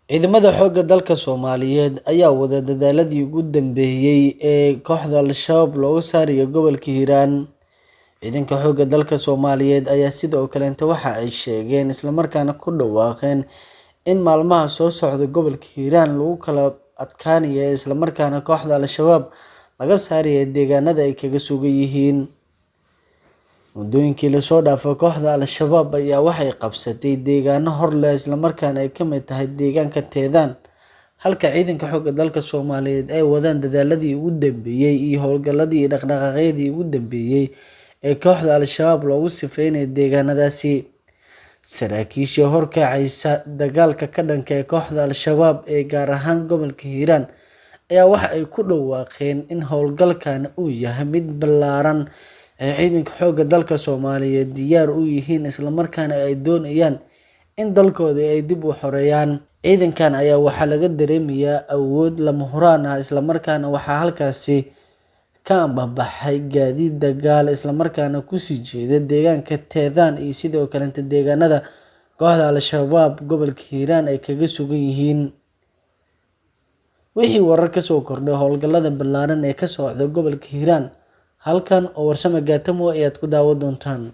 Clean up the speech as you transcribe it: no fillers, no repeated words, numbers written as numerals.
Ciidamada xoogga dalka Soomaaliyeed ayaa wada dadaaladii ugu dambeeyay ee kooxda Al-Shabaab looga saarayo gobolka Hiiraan. Ciidanka xoogga dalka Soomaaliyeed ayaa sidoo kaleeto waxa ay sheegeen isla markaana ku dhawaaqeen in maalmaha soo socda gobolka Hiiraan lagu kala adkaanayo isla markaana kooxda Al-Shabaab laga saarayo deegaanada ay kaga sugan yihiin. Muddooyinkii la soo dhaafay kooxda Al-Shabaab ayaa waxay qabsatay deegaano hor leh isla markaana ay ka mid tahay deegaanka Teedaan, halka ciidanka xoogga dalka Soomaaliyeed ay wadaan dadaaladii ugu dambeeyay iyo howlgalladii iyo dhaqdhaqaaqyadii ugu dambeeyay ee kooxda Al-Shabaab loogu sifeynayo deegaanadaasi. Saraakiisha horkacaysa dagaalka ka dhanka ah kooxda Al-Shabaab ee gaar ahaan gobolka Hiiraan ayaa waxa ay ku dhawaaqeen in howlgalkan uu yahay mid ballaaran ee ciidanka xoogga dalka Soomaaliyeed diyaar u yihiin isla markaana ay doonayaan in dalkooda ay dib u xoreeyaan. Ciidankan ayaa waxaa laga dareemayaa awood lama huraan ah isla markaana waxaa halkaasi ka ambabaxay gaadiid dagaal isla markaana ku sii jeeda deegaanka Teedaan iyo sidoo kaleeto deegaanada kooxda Al-Shabaab gobolka Hiiraan ay kaga sugan yihiin. Wixii warar ka soo kordhay howlgallada ballaaran ee ka socda gobolka Hiiraan, halkan oo Warsame Gaatamo ayaad ku daawan doontaan.